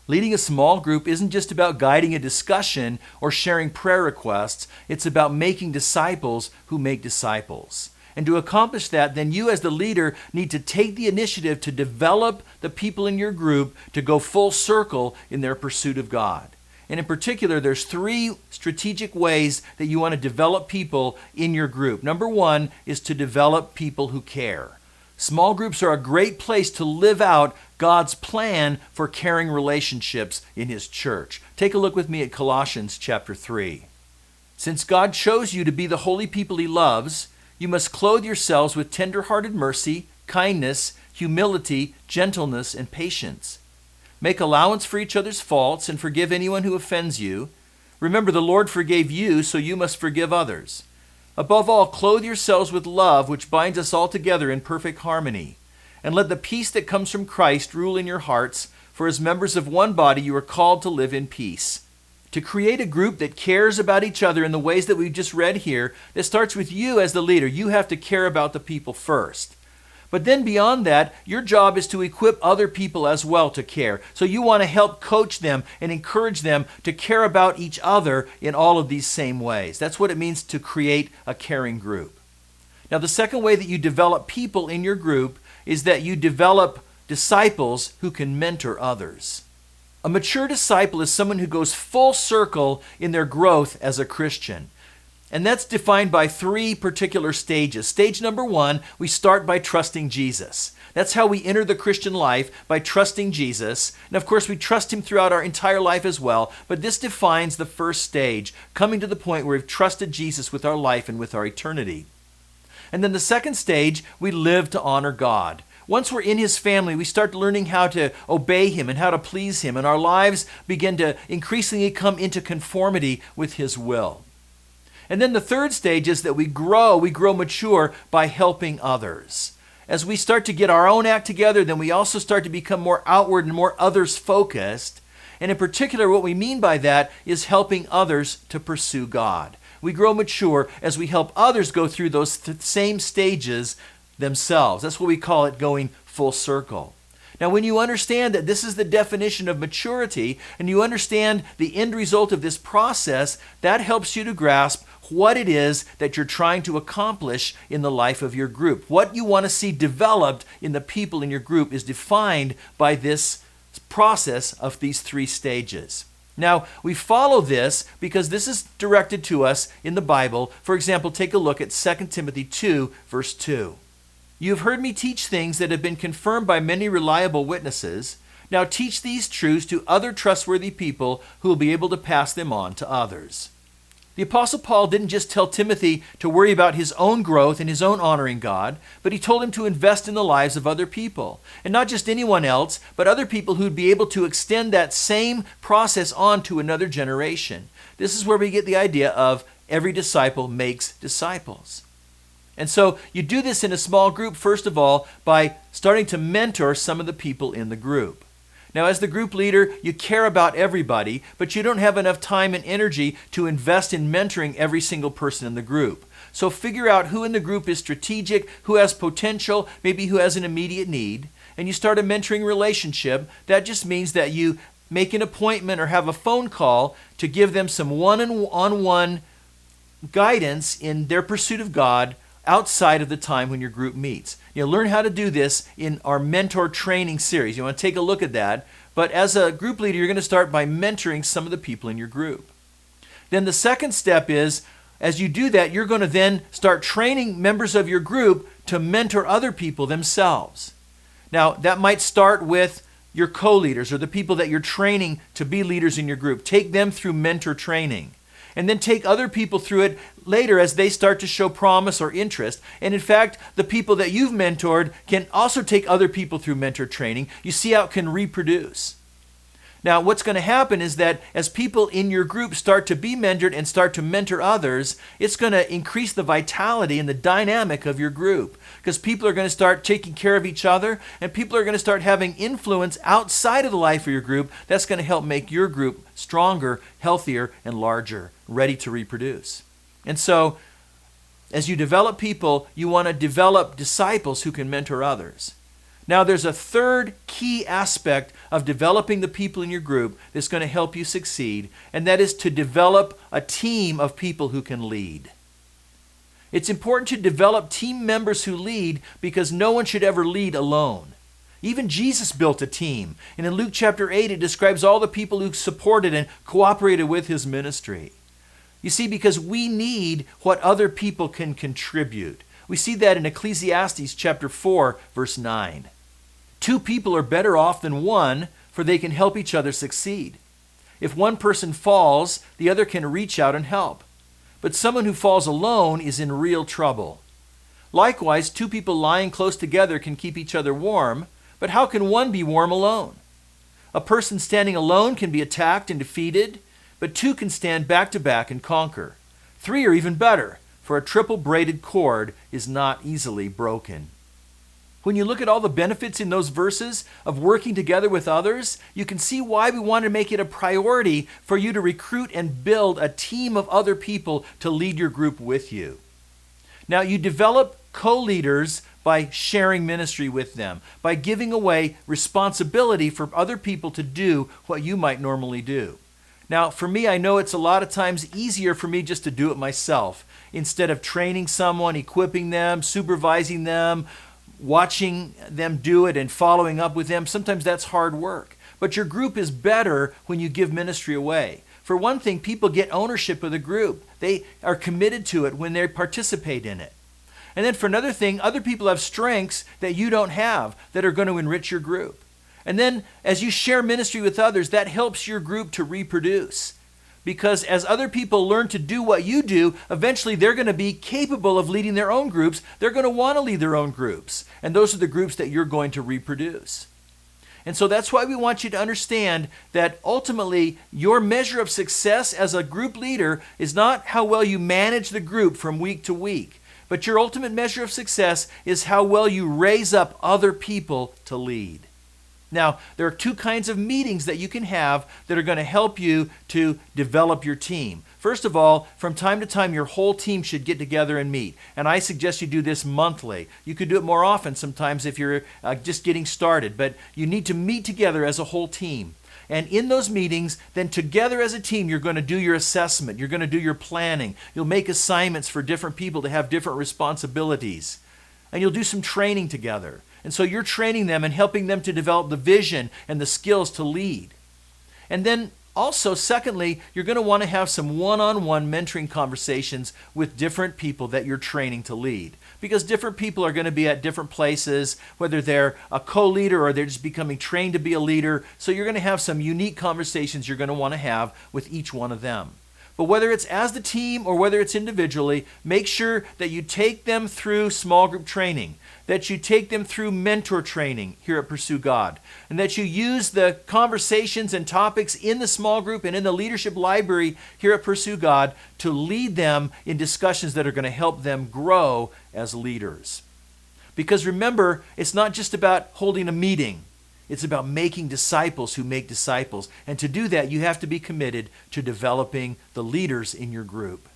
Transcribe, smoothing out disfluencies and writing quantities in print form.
Leading a small group isn't just about guiding a discussion or sharing prayer requests. It's about making disciples who make disciples. And to accomplish that, then you as the leader need to take the initiative to develop the people in your group to go full circle in their pursuit of God. And in particular, there's 3 strategic ways that you want to develop people in your group. Number 1 is to develop people who care. Small groups are a great place to live out God's plan for caring relationships in His church. Take a look with me at Colossians chapter 3. Since God chose you to be the holy people He loves, you must clothe yourselves with tender-hearted mercy, kindness, humility, gentleness, and patience. Make allowance for each other's faults and forgive anyone who offends you. Remember, the Lord forgave you, so you must forgive others. Above all, clothe yourselves with love, which binds us all together in perfect harmony. And let the peace that comes from Christ rule in your hearts, for as members of one body you are called to live in peace. To create a group that cares about each other in the ways that we've just read here, that starts with you as the leader. You have to care about the people first. But then beyond that, your job is to equip other people as well to care. So you want to help coach them and encourage them to care about each other in all of these same ways. That's what it means to create a caring group. Now, the second way that you develop people in your group is that you develop disciples who can mentor others. A mature disciple is someone who goes full circle in their growth as a Christian. And that's defined by 3 particular stages. Stage number 1, we start by trusting Jesus. That's how we enter the Christian life, by trusting Jesus. And of course, we trust Him throughout our entire life as well. But this defines the first stage, coming to the point where we've trusted Jesus with our life and with our eternity. And then the second stage, we live to honor God. Once we're in His family, we start learning how to obey Him and how to please Him. And our lives begin to increasingly come into conformity with His will. And then the third stage is that we grow mature by helping others. As we start to get our own act together, then we also start to become more outward and more others focused. And in particular, what we mean by that is helping others to pursue God. We grow mature as we help others go through those same stages themselves. That's what we call it going full circle. Now, when you understand that this is the definition of maturity, and you understand the end result of this process, that helps you to grasp what it is that you're trying to accomplish in the life of your group. What you want to see developed in the people in your group is defined by this process of these 3 stages. Now, we follow this because this is directed to us in the Bible. For example, take a look at 2 Timothy 2, verse 2. You have heard me teach things that have been confirmed by many reliable witnesses. Now teach these truths to other trustworthy people who will be able to pass them on to others. The Apostle Paul didn't just tell Timothy to worry about his own growth and his own honoring God, but he told him to invest in the lives of other people. And not just anyone else, but other people who'd be able to extend that same process on to another generation. This is where we get the idea of every disciple makes disciples. And so you do this in a small group, first of all, by starting to mentor some of the people in the group. Now, as the group leader, you care about everybody, but you don't have enough time and energy to invest in mentoring every single person in the group. So figure out who in the group is strategic, who has potential, maybe who has an immediate need, and you start a mentoring relationship. That just means that you make an appointment or have a phone call to give them some one-on-one guidance in their pursuit of God outside of the time when your group meets. You'll learn how to do this in our mentor training series. You want to take a look at that. But as a group leader, you're going to start by mentoring some of the people in your group. Then the second step is, as you do that, you're going to then start training members of your group to mentor other people themselves. Now, that might start with your co-leaders or the people that you're training to be leaders in your group. Take them through mentor training. And then take other people through it later as they start to show promise or interest. And in fact, the people that you've mentored can also take other people through mentor training. You see how it can reproduce. Now, what's going to happen is that as people in your group start to be mentored and start to mentor others, it's going to increase the vitality and the dynamic of your group, because people are going to start taking care of each other, and people are going to start having influence outside of the life of your group. That's going to help make your group stronger, healthier, and larger, ready to reproduce. And so, as you develop people, you want to develop disciples who can mentor others. Now, there's a third key aspect of developing the people in your group that's going to help you succeed, and that is to develop a team of people who can lead. It's important to develop team members who lead because no one should ever lead alone. Even Jesus built a team, and in Luke chapter 8, it describes all the people who supported and cooperated with his ministry. You see, because we need what other people can contribute. We see that in Ecclesiastes chapter 4, verse 9. Two people are better off than one, for they can help each other succeed. If one person falls, the other can reach out and help. But someone who falls alone is in real trouble. Likewise, two people lying close together can keep each other warm, but how can one be warm alone? A person standing alone can be attacked and defeated, but two can stand back to back and conquer. Three are even better, for a triple braided cord is not easily broken. When you look at all the benefits in those verses of working together with others, you can see why we want to make it a priority for you to recruit and build a team of other people to lead your group with you. Now, you develop co-leaders by sharing ministry with them, by giving away responsibility for other people to do what you might normally do. Now, for me, I know it's a lot of times easier for me just to do it myself, instead of training someone, equipping them, supervising them, watching them do it and following up with them. Sometimes that's hard work. But your group is better when you give ministry away. For one thing, people get ownership of the group. They are committed to it when they participate in it. And then for another thing, other people have strengths that you don't have that are going to enrich your group. And then as you share ministry with others, that helps your group to reproduce. Because as other people learn to do what you do, eventually they're going to be capable of leading their own groups. They're going to want to lead their own groups. And those are the groups that you're going to reproduce. And so that's why we want you to understand that ultimately your measure of success as a group leader is not how well you manage the group from week to week, but your ultimate measure of success is how well you raise up other people to lead. Now, there are two kinds of meetings that you can have that are going to help you to develop your team. First of all, from time to time, your whole team should get together and meet. And I suggest you do this monthly. You could do it more often sometimes if you're just getting started, but you need to meet together as a whole team. And in those meetings, then together as a team, you're going to do your assessment. You're going to do your planning. You'll make assignments for different people to have different responsibilities. And you'll do some training together. And so you're training them and helping them to develop the vision and the skills to lead. And then also, secondly, you're going to want to have some one-on-one mentoring conversations with different people that you're training to lead. Because different people are going to be at different places, whether they're a co-leader or they're just becoming trained to be a leader. So you're going to have some unique conversations you're going to want to have with each one of them. But whether it's as the team or whether it's individually, make sure that you take them through small group training, that you take them through mentor training here at Pursue God, and that you use the conversations and topics in the small group and in the leadership library here at Pursue God to lead them in discussions that are going to help them grow as leaders. Because remember, it's not just about holding a meeting. It's about making disciples who make disciples. And to do that, you have to be committed to developing the leaders in your group.